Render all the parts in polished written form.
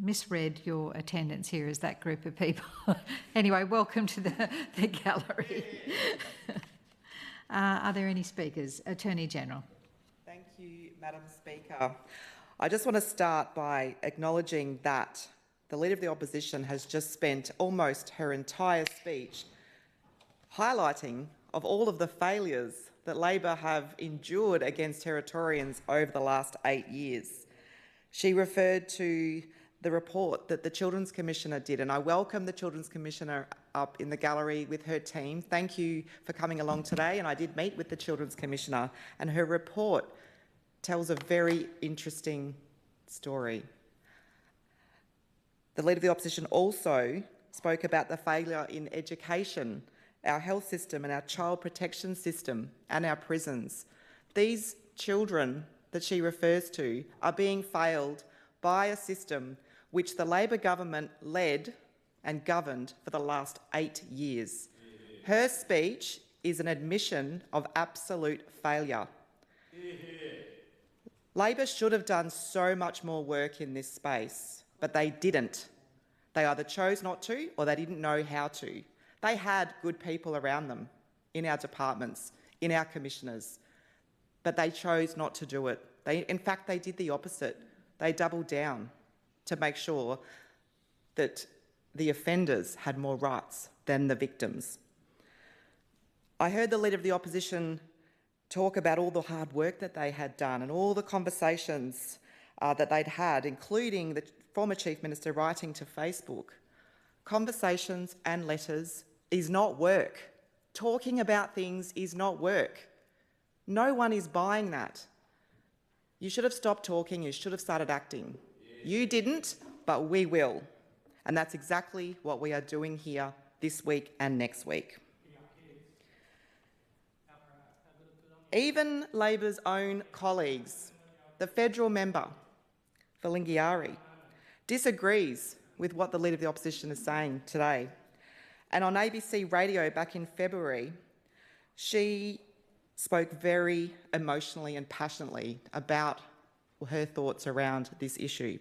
misread your attendance here as that group of people. Anyway, welcome to the gallery. Are there any speakers? Attorney General. Thank you, Madam Speaker. I just want to start by acknowledging that the Leader of the Opposition has just spent almost her entire speech highlighting of all of the failures that Labor have endured against Territorians over the last 8 years. She referred to the report that the Children's Commissioner did, and I welcome the Children's Commissioner up in the gallery with her team. Thank you for coming along today, and I did meet with the Children's Commissioner, and her report tells a very interesting story. The Leader of the Opposition also spoke about the failure in education, our health system and our child protection system and our prisons. These children that she refers to are being failed by a system which the Labor government led and governed for the last 8 years. Her speech is an admission of absolute failure. Labor should have done so much more work in this space, but they didn't. They either chose not to or they didn't know how to. They had good people around them in our departments, in our commissioners, but they chose not to do it. In fact, they did the opposite. They doubled down to make sure that the offenders had more rights than the victims. I heard the Leader of the Opposition talk about all the hard work that they had done and all the conversations that they'd had, including the former Chief Minister writing to Facebook. Conversations and letters is not work. Talking about things is not work. No one is buying that. You should have stopped talking, you should have started acting. You didn't, but we will. And that's exactly what we are doing here this week and next week. Even Labor's own colleagues, the federal member for Lingiari, disagrees with what the Leader of the Opposition is saying today. And on ABC radio back in February, she spoke very emotionally and passionately about her thoughts around this issue.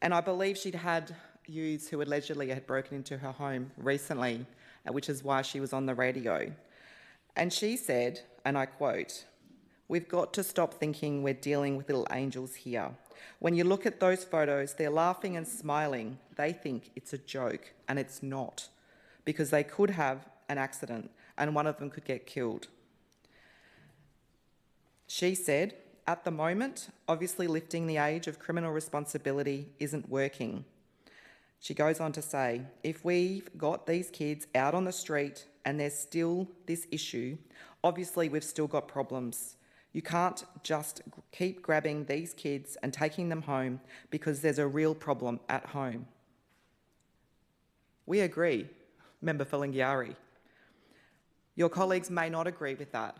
And I believe she'd had youths who allegedly had broken into her home recently, which is why she was on the radio. And she said, and I quote, "We've got to stop thinking we're dealing with little angels here. When you look at those photos, they're laughing and smiling. They think it's a joke, and it's not, because they could have an accident and one of them could get killed." She said, "At the moment, obviously lifting the age of criminal responsibility isn't working." She goes on to say, "If we've got these kids out on the street and there's still this issue, obviously we've still got problems. You can't just keep grabbing these kids and taking them home because there's a real problem at home." We agree, Member for Lingiari. Your colleagues may not agree with that,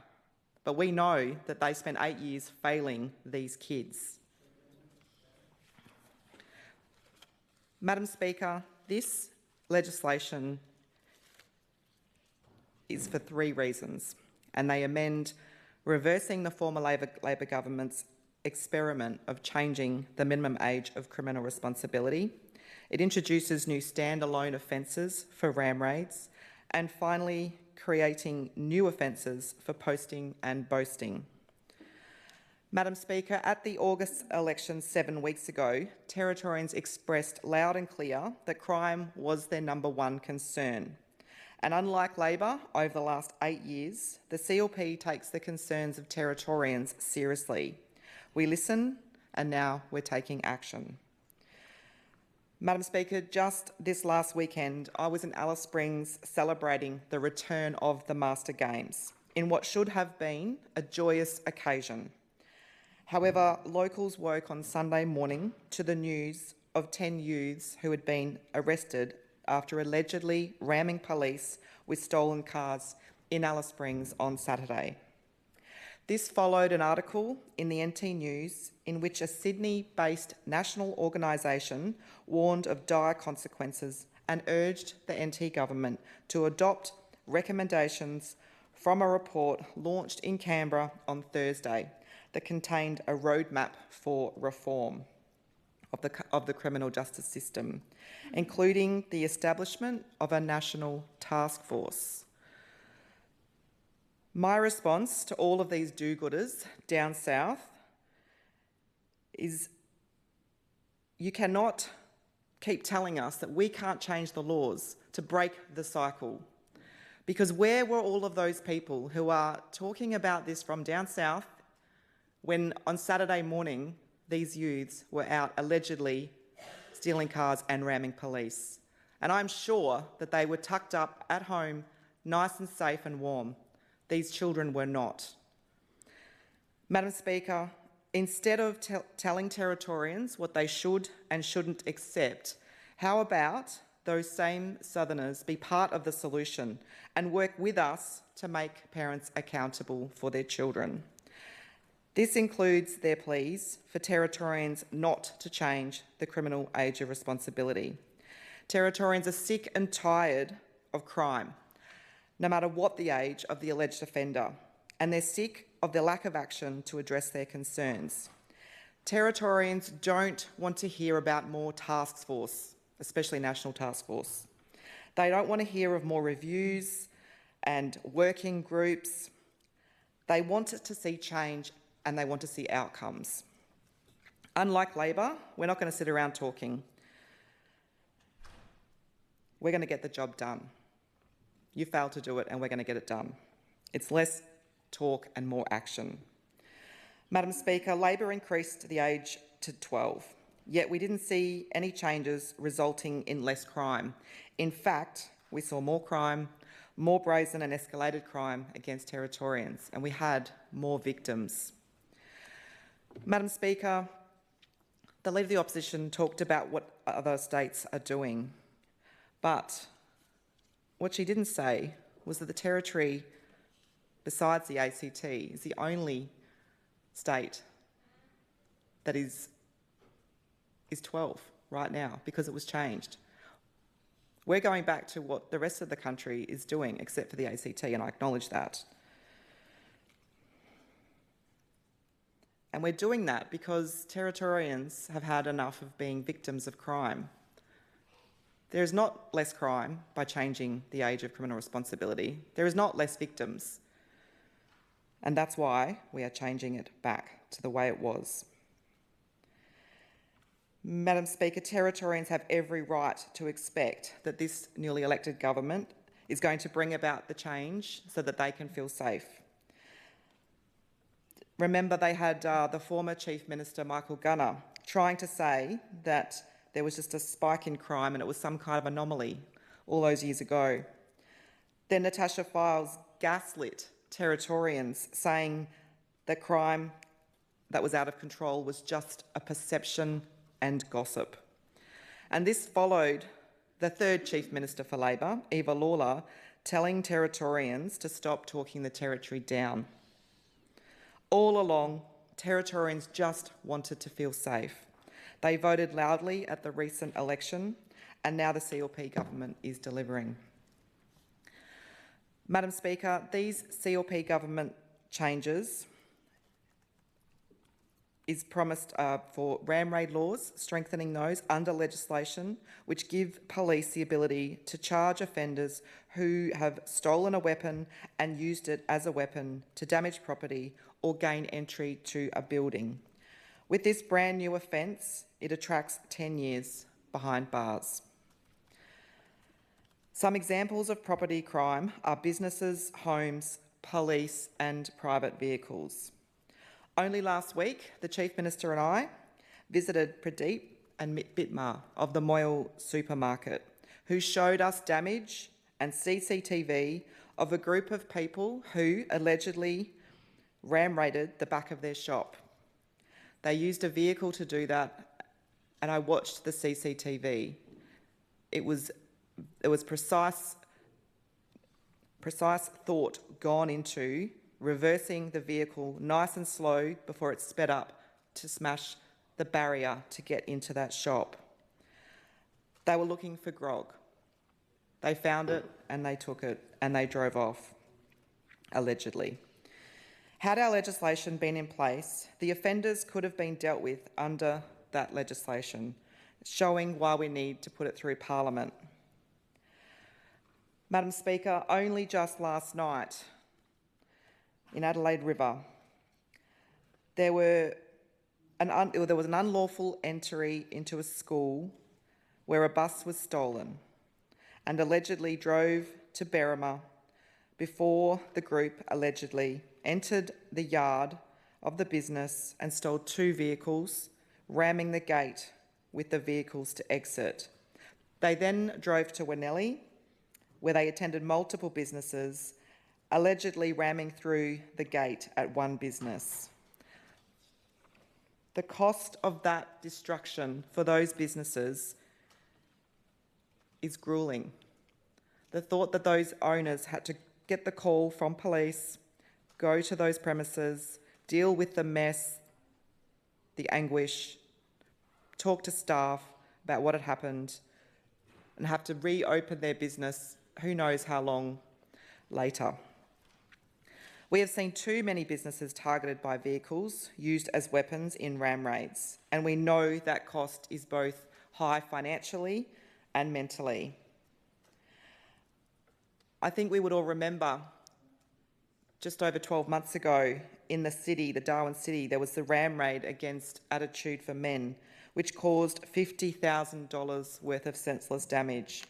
but we know that they spent 8 years failing these kids. Madam Speaker, this legislation is for 3 reasons, and they amend reversing the former Labor government's experiment of changing the minimum age of criminal responsibility. It introduces new standalone offences for ram raids, and finally creating new offences for posting and boasting. Madam Speaker, at the August election 7 weeks ago, Territorians expressed loud and clear that crime was their #1 concern. And unlike Labor over the last 8 years, the CLP takes the concerns of Territorians seriously. We listen, and now we're taking action. Madam Speaker, just this last weekend, I was in Alice Springs celebrating the return of the Master Games in what should have been a joyous occasion. However, locals woke on Sunday morning to the news of 10 youths who had been arrested after allegedly ramming police with stolen cars in Alice Springs on Saturday. This followed an article in the NT News in which a Sydney-based national organisation warned of dire consequences and urged the NT government to adopt recommendations from a report launched in Canberra on Thursday that contained a roadmap for reform. of the criminal justice system, including the establishment of a national task force. My response to all of these do-gooders down south is you cannot keep telling us that we can't change the laws to break the cycle. Because where were all of those people who are talking about this from down south when on Saturday morning these youths were out allegedly stealing cars and ramming police? And I'm sure that they were tucked up at home, nice and safe and warm. These children were not. Madam Speaker, instead of telling Territorians what they should and shouldn't accept, how about those same Southerners be part of the solution and work with us to make parents accountable for their children? This includes their pleas for Territorians not to change the criminal age of responsibility. Territorians are sick and tired of crime, no matter what the age of the alleged offender, and they're sick of the lack of action to address their concerns. Territorians don't want to hear about more task force, especially national task force. They don't want to hear of more reviews and working groups. They want to see change and they want to see outcomes. Unlike Labor, we're not going to sit around talking. We're going to get the job done. You failed to do it and we're going to get it done. It's less talk and more action. Madam Speaker, Labor increased the age to 12, yet we didn't see any changes resulting in less crime. In fact, we saw more crime, more brazen and escalated crime against Territorians, and we had more victims. Madam Speaker, the Leader of the Opposition talked about what other states are doing, but what she didn't say was that the Territory, besides the ACT, is the only state that is 12 right now because it was changed. We're going back to what the rest of the country is doing, except for the ACT, and I acknowledge that. And we're doing that because Territorians have had enough of being victims of crime. There is not less crime by changing the age of criminal responsibility. There is not less victims. And that's why we are changing it back to the way it was. Madam Speaker, Territorians have every right to expect that this newly elected government is going to bring about the change so that they can feel safe. Remember, they had the former Chief Minister, Michael Gunner, trying to say that there was just a spike in crime and it was some kind of anomaly all those years ago. Then Natasha Files gaslit Territorians, saying that crime that was out of control was just a perception and gossip. And this followed the third Chief Minister for Labor, Eva Lawler, telling Territorians to stop talking the Territory down. All along, Territorians just wanted to feel safe. They voted loudly at the recent election, and now the CLP government is delivering. Madam Speaker, these CLP government changes is promised for ram raid laws, strengthening those under legislation which give police the ability to charge offenders who have stolen a weapon and used it as a weapon to damage property or gain entry to a building. With this brand new offence, it attracts 10 years behind bars. Some examples of property crime are businesses, homes, police and private vehicles. Only last week, the Chief Minister and I visited Pradeep and Bitmar of the Moyle supermarket, who showed us damage and CCTV of a group of people who allegedly ram-raided the back of their shop. They used a vehicle to do that, and I watched the CCTV. It was precise thought gone into reversing the vehicle nice and slow before it sped up to smash the barrier to get into that shop. They were looking for grog. They found it and they took it and they drove off, allegedly. Had our legislation been in place, the offenders could have been dealt with under that legislation, showing why we need to put it through Parliament. Madam Speaker, only just last night in Adelaide River, there was an unlawful entry into a school where a bus was stolen and allegedly drove to Berrima before the group allegedly entered the yard of the business and stole 2 vehicles, ramming the gate with the vehicles to exit. They then drove to Winnellie, where they attended multiple businesses, allegedly ramming through the gate at one business. The cost of that destruction for those businesses is gruelling. The thought that those owners had to get the call from police, go to those premises, deal with the mess, the anguish, talk to staff about what had happened, and have to reopen their business who knows how long later. We have seen too many businesses targeted by vehicles used as weapons in ram raids, and we know that cost is both high financially and mentally. I think we would all remember just over 12 months ago in the city, the Darwin city, there was the ram raid against Attitude for Men, which caused $50,000 worth of senseless damage.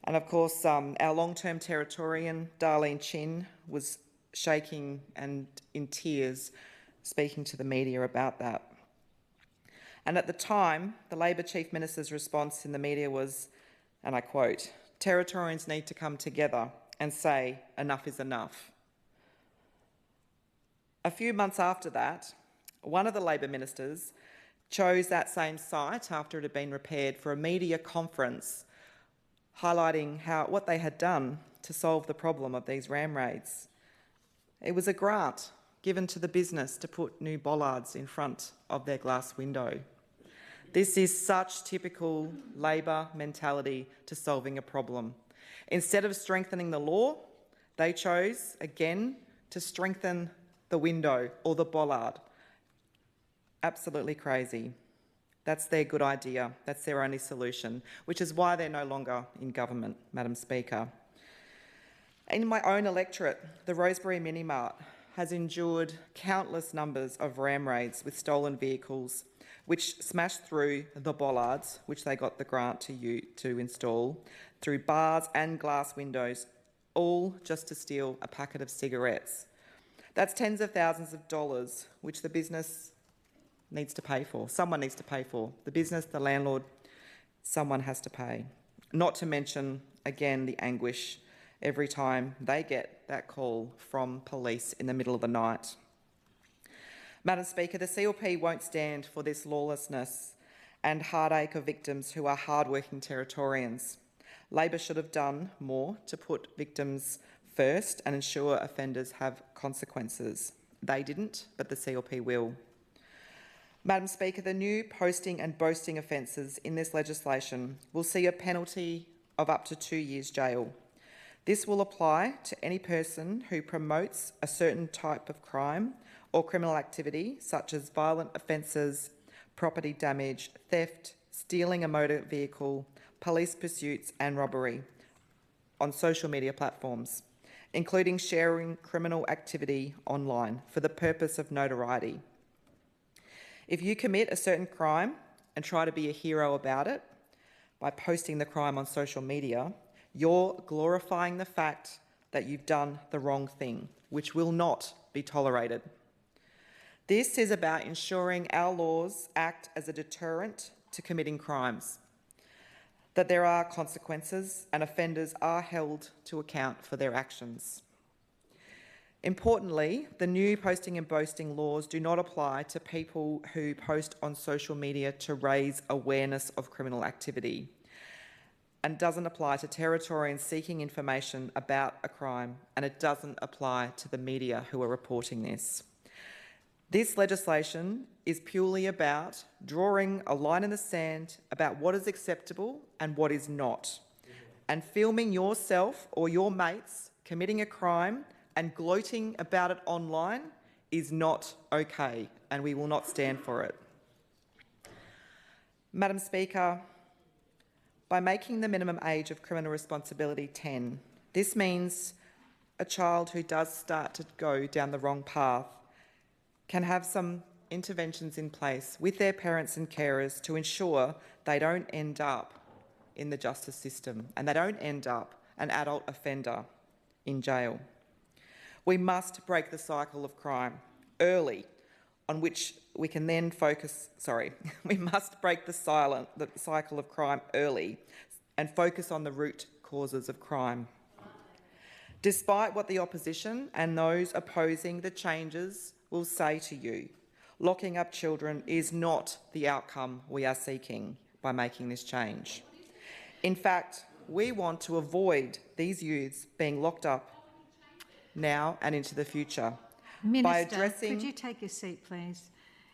And of course, our long-term Territorian, Darlene Chin, was shaking and in tears speaking to the media about that. And at the time, the Labor Chief Minister's response in the media was, and I quote, "Territorians need to come together and say enough is enough." A few months after that, one of the Labor ministers chose that same site after it had been repaired for a media conference highlighting what they had done to solve the problem of these ram raids. It was a grant given to the business to put new bollards in front of their glass window. This is such typical Labor mentality to solving a problem. Instead of strengthening the law, they chose, again, to strengthen the window or the bollard. Absolutely crazy. That's their good idea. That's their only solution, which is why they're no longer in government, Madam Speaker. In my own electorate, the Rosebery Mini Mart has endured countless numbers of ram raids with stolen vehicles, which smashed through the bollards, which they got the grant to install, through bars and glass windows, all just to steal a packet of cigarettes. That's tens of thousands of dollars, which the business needs to pay for. Someone needs to pay for. The business, the landlord, someone has to pay. Not to mention, again, the anguish every time they get that call from police in the middle of the night. Madam Speaker, the CLP won't stand for this lawlessness and heartache of victims who are hard-working Territorians. Labor should have done more to put victims first and ensure offenders have consequences. They didn't, but the CLP will. Madam Speaker, the new posting and boasting offences in this legislation will see a penalty of up to 2 years jail. This will apply to any person who promotes a certain type of crime or criminal activity, such as violent offences, property damage, theft, stealing a motor vehicle, police pursuits and robbery on social media platforms, including sharing criminal activity online for the purpose of notoriety. If you commit a certain crime and try to be a hero about it by posting the crime on social media, you're glorifying the fact that you've done the wrong thing, which will not be tolerated. This is about ensuring our laws act as a deterrent to committing crimes, that there are consequences and offenders are held to account for their actions. Importantly, the new posting and boasting laws do not apply to people who post on social media to raise awareness of criminal activity, and doesn't apply to Territorians seeking information about a crime, and it doesn't apply to the media who are reporting this. This legislation is purely about drawing a line in the sand about what is acceptable and what is not, and filming yourself or your mates committing a crime and gloating about it online is not okay, and we will not stand for it. Madam Speaker, by making the minimum age of criminal responsibility 10, this means a child who does start to go down the wrong path can have some interventions in place with their parents and carers to ensure they don't end up in the justice system and they don't end up an adult offender in jail. We must break the cycle of crime early, on which we can then focus, we must break the cycle of crime early and focus on the root causes of crime. Despite what the opposition and those opposing the changes will say to you, locking up children is not the outcome we are seeking by making this change. In fact, we want to avoid these youths being locked up now and into the future. Minister, could you take your seat, please?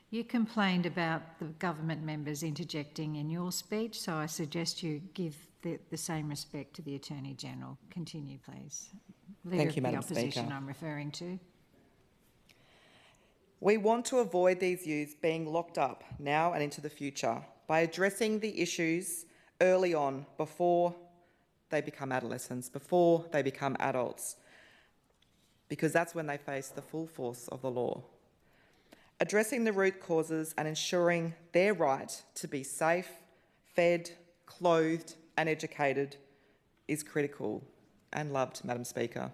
You complained about the government members interjecting in your speech, so I suggest you give the same respect to the Attorney-General. Continue, please. Thank you, Madam Leader of the opposition Speaker. I'm referring to. We want to avoid these youths being locked up now and into the future by addressing the issues early on, before they become adolescents, before they become adults, because that's when they face the full force of the law. Addressing the root causes and ensuring their right to be safe, fed, clothed and educated is critical and loved, Madam Speaker.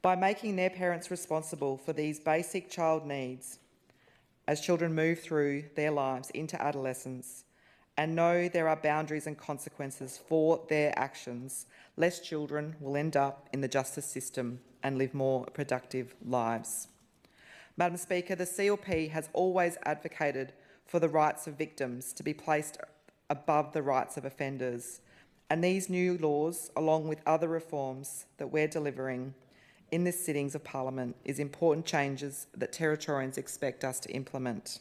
By making their parents responsible for these basic child needs as children move through their lives into adolescence and know there are boundaries and consequences for their actions, less children will end up in the justice system and live more productive lives. Madam Speaker, the CLP has always advocated for the rights of victims to be placed above the rights of offenders, and these new laws, along with other reforms that we're delivering in the sittings of Parliament, is important changes that Territorians expect us to implement.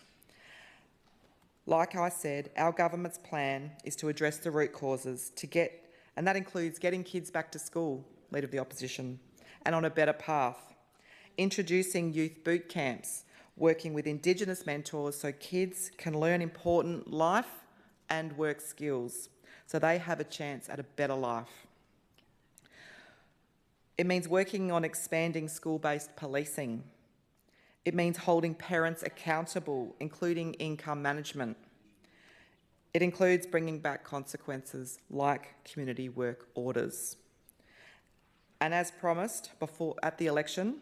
Like I said, our government's plan is to address the root causes and that includes getting kids back to school, Leader of the Opposition, and on a better path, introducing youth boot camps, working with Indigenous mentors so kids can learn important life and work skills so they have a chance at a better life. It means working on expanding school-based policing. It means holding parents accountable, including income management. It includes bringing back consequences like community work orders. And as promised at the election,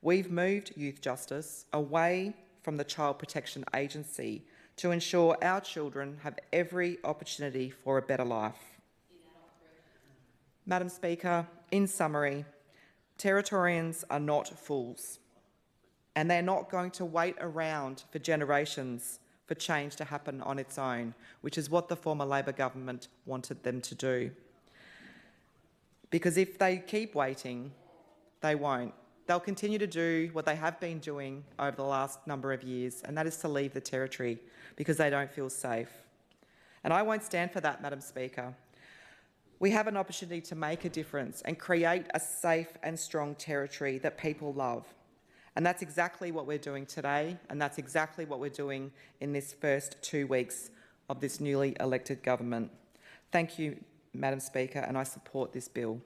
we've moved youth justice away from the Child Protection Agency to ensure our children have every opportunity for a better life. Madam Speaker, in summary, Territorians are not fools, and they're not going to wait around for generations for change to happen on its own, which is what the former Labor government wanted them to do. Because if they keep waiting, they won't. They'll continue to do what they have been doing over the last number of years, and that is to leave the Territory because they don't feel safe. And I won't stand for that, Madam Speaker. We have an opportunity to make a difference and create a safe and strong Territory that people love. And that's exactly what we're doing today, and that's exactly what we're doing in this first 2 weeks of this newly elected government. Thank you, Madam Speaker, and I support this bill.